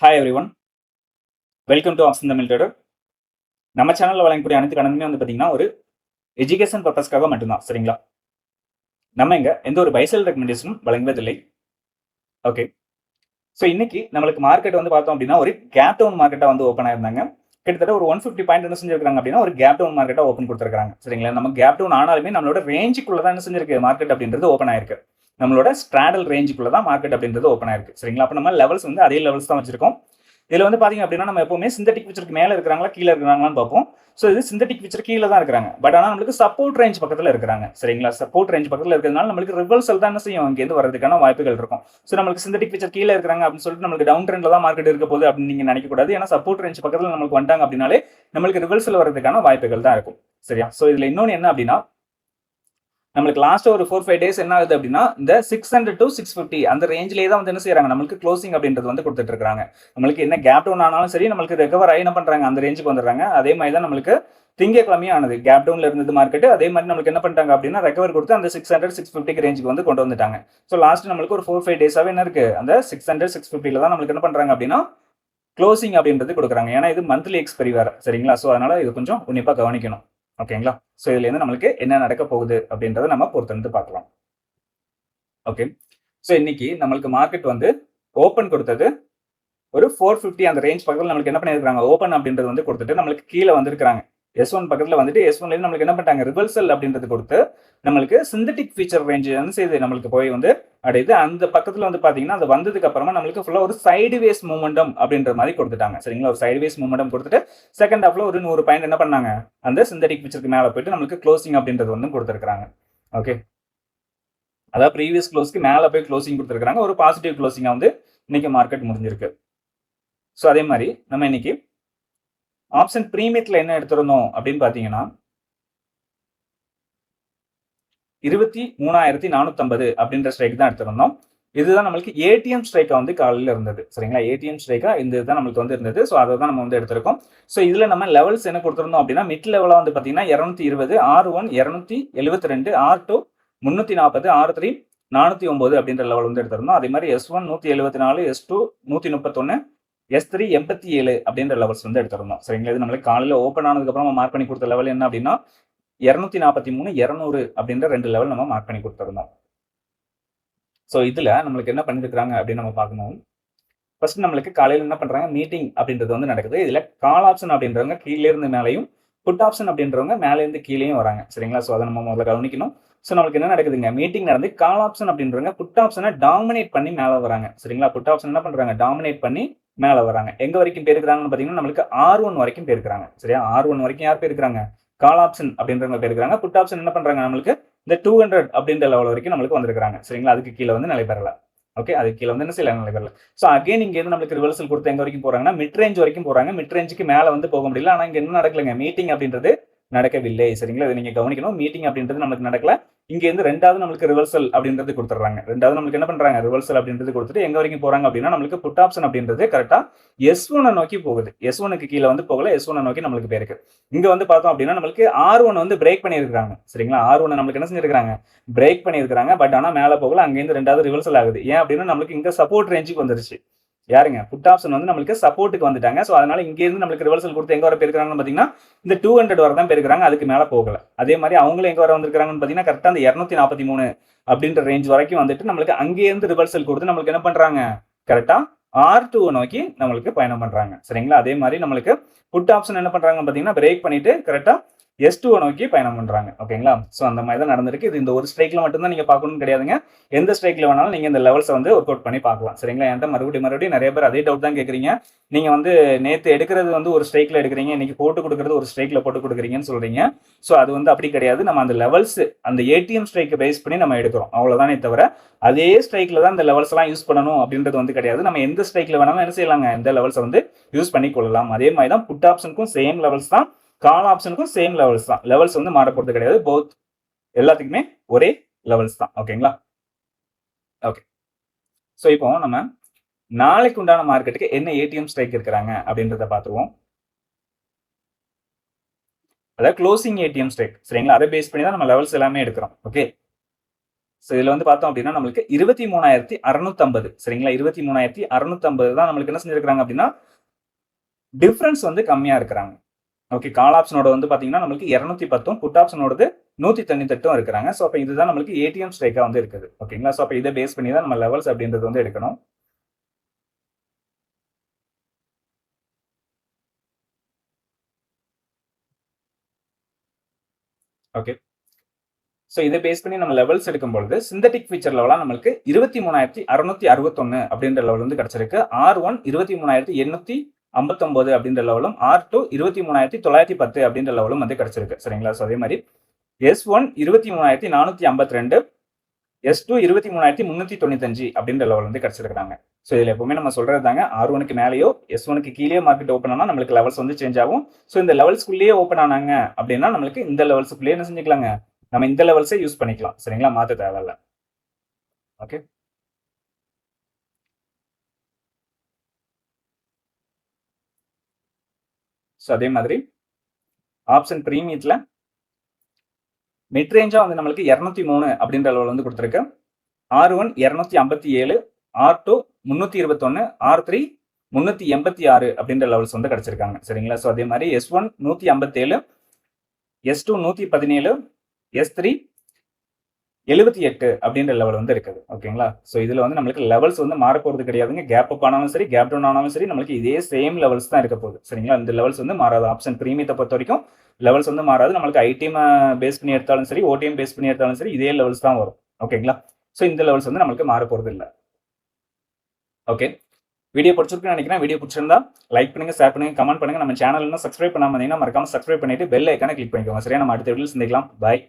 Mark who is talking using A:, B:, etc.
A: Hi every one, welcome to option Tamil trader. நம்ம சேனலில் வழங்கக்கூடிய அனைத்து கணக்குமே வந்து பார்த்தீங்கன்னா ஒரு எஜுகேஷன் பர்பஸ்க்காக மட்டும்தான். சரிங்களா? நம்ம இங்க எந்த ஒரு பைசல் ரெக்கமெண்டேஷனும் வழங்குவதில்லை. ஓகே, ஸோ இன்னைக்கு நம்மளுக்கு மார்க்கெட் வந்து பார்த்தோம் அப்படின்னா ஒரு கேப் டவுன் மார்க்கெட்டாக வந்து ஓப்பன் ஆயிருந்தாங்க. கிட்டத்தட்ட ஒரு 150 பாயிண்ட் என்ன செஞ்சிருக்காங்க அப்படின்னா ஒரு கேப் டவுன் மார்க்கெட்டாக ஓப்பன் கொடுத்துருக்காங்க. சரிங்களா? நம்ம கேப் டவுன் ஆனாலுமே நம்மளோட ரேஞ்சுக்குள்ள தான் என்ன செஞ்சிருக்கு மார்க்கெட் அப்படின்றது ஓப்பன் ஆயிருக்கு. நம்மளோட ஸ்ட்ராடல் ரேஞ்சுக்குள்ள தான் மார்க்கெட் அப்படின்றது ஓப்பன் ஆயிருக்கு. சரிங்களா? அப்போ நம்ம லெவல்ஸ் வந்து அதே லெவல்ஸ் தான் வச்சிருக்கோம். இதுல வந்து பாத்தீங்க அப்படின்னா நம்ம எப்பவுமே சிந்தட்டிக் பிக்சருக்கு மேல இருக்கிறாங்களா கீழே இருக்கிறாங்களான்னு பார்ப்போம். ஸோ இது சிந்தட்டிக் பிக்சர் கீழே தான் இருக்கிறாங்க. பட் ஆனால் நம்மளுக்கு சப்போர்ட் ரேஞ்ச் பக்கத்தில் இருக்கிறாங்க. சரிங்களா? சப்போர்ட் ரேஞ்ச் பக்கத்தில் இருக்கிறதுனால நம்மளுக்கு ரிவர்சல் தான் என்ன செய்யும் இங்கேருந்து வரதுக்கான வாய்ப்புகள் இருக்கும். ஸோ நம்மளுக்கு சிந்தட்டிக் பிக்சர் கீழே இருக்கிறாங்க அப்படின்னு சொல்லிட்டு நம்மளுக்கு டவுன் ட்ரெண்ட்ல தான் மார்க்கெட் இருக்க போகுது அப்படின்னு நீங்க நினைக்க கூடாது. ஏன்னா சப்போர்ட் ரேஞ்ச் பக்கத்தில் நம்மளுக்கு வந்துட்டாங்க அப்படின்னாலே நம்மளுக்கு ரிவர்சல் வரதுக்கான வாய்ப்புகள் தான் இருக்கும். சரியா? ஸோ இதுல இன்னொன்று என்ன அப்படின்னா நம்மளுக்கு லாஸ்ட் ஒரு 4-5 டேஸ் என்ன ஆகுது அப்படின்னா இந்த 600 to 650 அந்த ரேஞ்சிலே தான் வந்து என்ன செய்யறாங்க நம்மளுக்கு க்ளோசிங் அப்படின்றது வந்து கொடுத்துட்டு இருக்காங்க. நம்மளுக்கு என்ன கேப் டவுன் ஆனாலும் சரி நம்மளுக்கு ரெக்கவர் ஆகி என்ன பண்றாங்க அந்த ரேஞ்சுக்கு வந்துடுறாங்க. அதே மாதிரி தான் நம்மளுக்கு திங்கக்கிழமையும் ஆனது கேப் டவுன்ல இருந்தது மார்க்கெட். அதே மாதிரி நம்மளுக்கு என்ன பண்ணிட்டாங்க அப்படின்னா ரெக்கவர் கொடுத்து அந்த 600-650 ரேஞ்சுக்கு வந்து கொண்டு வந்துட்டாங்க. ஸோ லாஸ்ட் நம்மளுக்கு ஒரு 4-5 டேஸாவே என்ன இருக்கு அந்த 600-650 தான் நம்மளுக்கு என்ன பண்றாங்க அப்படின்னா க்ளோசிங் அப்படின்றது கொடுக்குறாங்க. ஏன்னா இது மந்த்லி எக்ஸ்பெரி வேற. சரிங்களா? ஸோ அதனால இது கொஞ்சம் உன்னிப்பா கவனிக்கணும். ஓகேங்களா? ஸோ இதுல இருந்து நம்மளுக்கு என்ன நடக்க போகுது அப்படின்றத நம்ம பொறுத்திருந்து பார்க்கலாம். ஓகே, ஸோ இன்னைக்கு நம்மளுக்கு மார்க்கெட் வந்து ஓப்பன் கொடுத்தது ஒரு 450 அந்த ரேஞ்ச் பக்கத்தில் நம்மளுக்கு என்ன பண்ணிருக்காங்க ஓப்பன் அப்படின்றது வந்து கொடுத்துட்டு நம்மளுக்கு கீழே வந்திருக்காங்க. S1 பக்கத்தில் வந்துட்டு S1ல இருந்து நம்மளுக்கு என்ன பண்ணிட்டாங்க ரிவர்சல் அப்படின்றது கொடுத்து நம்மளுக்கு சிந்தட்டிக் ஃபீச்சர் ரேஞ்ச் வந்து செய்து நம்மளுக்கு போய் வந்து அடையுது. அந்த பக்கத்தில் வந்து பாத்தீங்கன்னா அது வந்ததுக்கு அப்புறமா நம்மளுக்கு ஃபுல்லா ஒரு சைடுவேஸ் மூமெண்டம் அப்படின்ற மாதிரி கொடுத்துட்டாங்க. சரிங்களா? ஒரு சைடுவேஸ் மூமெண்டம் கொடுத்துட்டு செகண்ட் ஹாஃப்ல ஒரு 100 பாயிண்ட் என்ன பண்ணாங்க அந்த சிந்தட்டிக் ஃபீச்சருக்கு மேல போயிட்டு நம்மளுக்கு க்ளோசிங் அப்படின்றது வந்து கொடுத்துருக்காங்க. ஓகே, அதாவது ப்ரீவியஸ் க்ளோஸ்க்கு மேல போய் க்ளோசிங் கொடுத்துருக்காங்க. ஒரு பாசிட்டிவ் க்ளோசிங்கா வந்து இன்னைக்கு மார்க்கெட் முடிஞ்சிருக்கு. ஸோ அதே மாதிரி நம்ம இன்னைக்கு ஆப்ஷன் பிரீமியத்தில் என்ன எடுத்திருந்தோம் அப்படின்னு பாத்தீங்கன்னா 23,450 அப்படின்ற ஸ்ட்ரைக் தான் எடுத்திருந்தோம். இதுதான் நம்மளுக்கு ஏடிஎம் ஸ்ட்ரைக்கா வந்து காலையில் இருந்தது. சரிங்களா? ஏடிஎம் ஸ்ட்ரைக்கா இந்த இதுதான் நம்மளுக்கு வந்து இருந்தது. ஸோ அதை தான் நம்ம வந்து எடுத்திருக்கோம். ஸோ இதுல நம்ம லெவல்ஸ் என்ன கொடுத்திருந்தோம் அப்படின்னா மிட் லெவலா வந்து பாத்தீங்கன்னா 220, R1 272, R2 340, R3 409 அப்படின்ற லெவல் வந்து எடுத்திருந்தோம். அதே மாதிரி S1 174, S2 131, S3 87 அப்படின்ற லெவல்ஸ் வந்து எடுத்திருந்தோம். சரிங்களா? இது நம்மளுக்கு காலையில் ஓப்பன் ஆனதுக்கு அப்புறம் மார்க் பண்ணி கொடுத்த லெவல் என்ன அப்படின்னா 243, 200 அப்படின்ற 2 லெவல் நம்ம மார்க் பண்ணி கொடுத்திருந்தோம். ஸோ இதுல நம்மளுக்கு என்ன பண்ணிருக்காங்க அப்படின்னு நம்ம பார்க்கணும். ஃபர்ஸ்ட் நம்மளுக்கு காலையில் என்ன பண்றாங்க மீட்டிங் அப்படின்றது வந்து நடக்குது. இதுல கால் ஆப்ஷன் அப்படின்றவங்க கீழே இருந்து மேலையும் புட் ஆப்ஷன் அப்படின்றவங்க மேலே இருந்து கீழேயும் வராங்க. சரிங்களா? ஸோ அதை நம்ம முதல்ல கவனிக்கணும். ஸோ நம்மளுக்கு என்ன நடக்குதுங்க மீட்டிங் நடந்து கால் ஆப்ஷன் அப்படின்றவங்க புட் ஆப்ஷனை டாமினேட் பண்ணி மேலே வராங்க. சரிங்களா? புட் ஆப்ஷன் என்ன பண்றாங்க டாமினேட் பண்ணி மேலே வராங்க. எங்க வரைக்கும் போயிருக்கிறாங்கன்னு பாத்தீங்கன்னா நம்மளுக்கு R1 வரைக்கும் போயிருக்காங்க. சரியா? R1 வரைக்கும் யார் போயிருக்காங்க கால் ஆப்ஷன் அப்படின்றவங்க போயிருக்காங்க. புட் ஆப்ஷன் என்ன பண்றாங்க நம்மளுக்கு இந்த 200 அப்படின்ற லெவல் வரைக்கும் நம்மளுக்கு வந்திருக்காங்க. சரிங்களா? அதுக்கு கீழே வந்து நிலை பெறல. ஓகே, அதுக்கு கீழே வந்து என்ன செய்யல நிலை பெறல. ஸோ அகைன் இங்க இருந்து நம்மளுக்கு ரிவர்சல் கொடுத்து எங்க வரைக்கும் போறாங்கன்னா மிட் ரேஞ்ச் வரைக்கும் போறாங்க. மிட் ரேஞ்சுக்கு மேல வந்து போக முடியல. ஆனா இங்க என்ன நடக்கலங்க மீட்டிங் அப்படின்றது நடக்கவில்லை. சரிங்களா? இதை நீங்க கவனிக்கணும். மீட்டிங் அப்படின்றது நமக்கு நடக்கல. இங்க இருந்து ரெண்டாவது நம்மளுக்கு ரிவர்சல் அப்படின்றது கொடுத்துறாங்க. ரெண்டாவது நம்மளுக்கு என்ன பண்றாங்க ரிவர்சல் அப்படின்றது கொடுத்துட்டு எங்க வரைக்கும் போறாங்க அப்படின்னா நம்மளுக்கு புட் ஆப்ஷன் அப்படின்றது கரெக்டா S1 நோக்கி போகுது. S1க்கு கீழே வந்து போகல, S1 நோக்கி நம்மளுக்கு போயிருக்கு. இங்க வந்து பார்த்தோம் அப்படின்னா நம்மளுக்கு R1 வந்து பிரேக் பண்ணியிருக்காங்க. சரிங்களா? R1 நம்மளுக்கு என்ன செஞ்சிருக்காங்க பிரேக் பண்ணியிருக்காங்க. பட் ஆனா மேல போகல. அங்கிருந்து ரெண்டாவது ரிவர்சல் ஆகுது. ஏன் அப்படின்னா நம்மளுக்கு இங்க சப்போர்ட் ரேஞ்சுக்கு வந்துருச்சு. யாருங்க புட் ஆப்ஷன் வந்து நம்மளுக்கு சப்போர்ட்டுக்கு வந்துட்டாங்க. ஸோ அதனால இங்க இருந்து நம்மளுக்கு ரிவர்சல் கொடுத்து எங்க வர போயிருக்காங்கன்னு பாத்தீங்கன்னா இந்த 200 வர தான் போயிருக்காங்க. அதுக்கு மேல போகல. அதே மாதிரி அவங்களும் எங்க வர வந்திருக்காங்கன்னு பாத்தீங்கன்னா கரெக்டா அந்த 243 அப்படின்ற ரேஞ்ச் வரைக்கும் வந்துட்டு நம்மளுக்கு அங்கே இருந்து ரிவர்சல் கொடுத்து நம்மளுக்கு என்ன பண்றாங்க கரெக்டா R2 நோக்கி நம்மளுக்கு பயணம் பண்றாங்க. சரிங்களா? அதே மாதிரி நம்மளுக்கு புட் ஆப்ஷன் என்ன பண்றாங்க பாத்தீங்கன்னா பிரேக் பண்ணிட்டு கரெக்டா S2 நோக்கி பயணம் பண்றாங்க. ஓகேங்களா? ஸோ அந்த மாதிரி தான் நடந்திருக்கு. இது இந்த ஒரு ஸ்ட்ரைக்ல மட்டும் தான் நீங்க பார்க்கணும்னு கிடையாதுங்க. எந்த ஸ்ட்ரைக்ல வேணாலும் நீங்க இந்த லெவல்ஸை வந்து ஒர்க் அவுட் பண்ணி பார்க்கலாம். சரிங்களா? என்கிட்ட மறுபடியும் நிறைய பேர் அதே டவுட் தான் கேட்குறீங்க. நீங்க வந்து நேத்து எடுக்கிறது வந்து ஒரு ஸ்ட்ரைக்ல எடுக்கிறீங்க, இன்னைக்கு போட்டு கொடுக்கறது ஒரு ஸ்ட்ரைக்ல போட்டு கொடுக்குறீங்கன்னு சொல்றீங்க. ஸோ அது வந்து அப்படி கிடையாது. நம்ம அந்த லெவல்ஸ் அந்த ஏடிஎம் ஸ்ட்ரைக்கை பேஸ் பண்ணி நம்ம எடுக்கிறோம். அவ்வளவுதானே தவிர அதே ஸ்ட்ரைக்ல தான் இந்த லெவல்ஸ் எல்லாம் யூஸ் பண்ணணும் அப்படின்றது வந்து கிடையாது. நம்ம எந்த ஸ்ட்ரைக்ல வேணாலும் என்ன செய்யலாங்க இந்த லெவல்ஸை வந்து யூஸ் பண்ணி கொள்ளலாம். அதே மாதிரி தான் புட் ஆப்ஷனுக்கும் சேம் லெவல்ஸ் தான், கால் ஆப்ஷனுக்கும் சேம் லெவல்ஸ் தான். லெவல்ஸ் வந்து மாற போறது கிடையாது. போத் எல்லாத்துக்குமே ஒரே லெவல்ஸ் தான். ஓகேங்களா? ஓகே, ஸோ இப்போ நம்ம நாளைக்கு உண்டான மார்க்கெட்டுக்கு என்ன ஏடிஎம் ஸ்ட்ரைக் இருக்கிறாங்க அப்படின்றத பார்த்துருவோம். அதாவது க்ளோசிங் ஏடிஎம் ஸ்ட்ரைக். சரிங்களா? அதை பேஸ் பண்ணி தான் நம்ம லெவல்ஸ் எல்லாமே எடுக்கிறோம். ஓகே, ஸோ இதில் வந்து பார்த்தோம் அப்படின்னா நம்மளுக்கு 23,650 சரிங்களா, 23,650 தான் நம்மளுக்கு என்ன செஞ்சிருக்காங்க அப்படின்னா டிஃபரன்ஸ் வந்து கம்மியா இருக்கிறாங்க. ஓகே, கால் ஆப்ஷனோட வந்து பாத்தீங்கன்னா நம்மளுக்கு 210 புட் ஆப்ஷனோடது 198 இருக்கிறாங்க. ஸோ அப்ப இதுதான் நம்மளுக்கு ஏடிஎம் ஸ்ட்ரைக்கா வந்து இருக்குது. ஓகேங்களா, ஸோ அப்ப இதை பேஸ் பண்ணி தான் நம்ம லெவல்ஸ் அப்படின்றது வந்து எடுக்கணும். ஓகே, ஸோ இதை பேஸ் பண்ணி நம்ம லெவல்ஸ் எடுக்கும் பொழுது சிந்தட்டிக் ஃபீச்சர் லெவலாக நம்மளுக்கு 23,661 அப்படின்ற லெவல் வந்து கிடைச்சிருக்கு. R1 23,859 அப்படின்ற லெவலும், R2 23,910 அப்படின்ற லெவலும் வந்து கிடைச்சிருக்கு. சரிங்களா, ஸோ அதே மாதிரி S1 23,452, S2 23,395 அப்படின்ற லெவல் வந்து கிடைச்சிருக்காங்க. ஸோ இதில் எப்பவுமே நம்ம சொல்றது தாங்க, R1க்கு மேலேயோ S1க்கு கீழே மார்க்கெட் ஓப்பன் ஆனால் நம்மளுக்கு லெவல்ஸ் வந்து சேஞ்ச் ஆகும். ஸோ இந்த லெவல்ஸ்குள்ளேயே ஓப்பன் ஆனாங்க அப்படின்னா நம்மளுக்கு இந்த லெவல்ஸ்குள்ளேயே என்ன செஞ்சுக்கலாங்க, நம்ம இந்த லெவல்ஸை யூஸ் பண்ணிக்கலாம். சரிங்களா, மாற்ற தேவையில்ல. ஓகே, ஸோ அதே மாதிரி ஆப்ஷன் பிரீமியத்தில் மிட் ரேஞ்சா வந்து நம்மளுக்கு 203 அப்படின்ற லெவல் வந்து கொடுத்துருக்கு. R1 257, R2 321, R3 386 அப்படின்ற லெவல்ஸ் வந்து கிடைச்சிருக்காங்க. சரிங்களா, ஸோ அதே மாதிரி S1 157, S2 117, S3 78 அப்படின்ற லெவல் வந்து இருக்குது. ஓகேங்களா, ஸோ இதுல வந்து நம்மளுக்கு லெவல்ஸ் வந்து மாற போறது கிடையாதுங்க. கேப் அப் ஆனாலும் சரி, கேப் டவுன் ஆனாலும் சரி, நம்மளுக்கு இதே சேம் லெவல்ஸ் தான் இருக்க போகுது. சரிங்களா, இந்த லெவல்ஸ் வந்து மாறாது. ஆப்ஷன் பிரீமியத்தை பொறுத்த வரைக்கும் லெவல்ஸ் வந்து மாறாது. நம்மளுக்கு ஐடிஎம் பேஸ் பண்ணி எடுத்தாலும் சரி, ஓடிஎம் பேஸ் பண்ணி எடுத்தாலும் சரி, இதே லெவல்ஸ் தான் வரும். ஓகேங்களா, ஸோ இந்த லெவல்ஸ் வந்து நம்மளுக்கு மாற போறது இல்லை. ஓகே, வீடியோ பிடிச்சிருக்குன்னு நினைக்கிறேன். வீடியோ பிடிச்சிருந்தா லைக் பண்ணுங்க, ஷேர் பண்ணுங்க, கமெண்ட் பண்ணுங்க. நம்ம சேனல் இன்னும் சப்ஸ்கிரைப் பண்ணாம இருந்தீங்கன்னா மறக்காம சப்ஸ்கிரைப் பண்ணிட்டு பெல் ஐக்கானை கிளிக் பண்ணிக்கோங்க. சரியா, நம்ம அடுத்த வீடியோவில் சந்திக்கலாம். பாய்.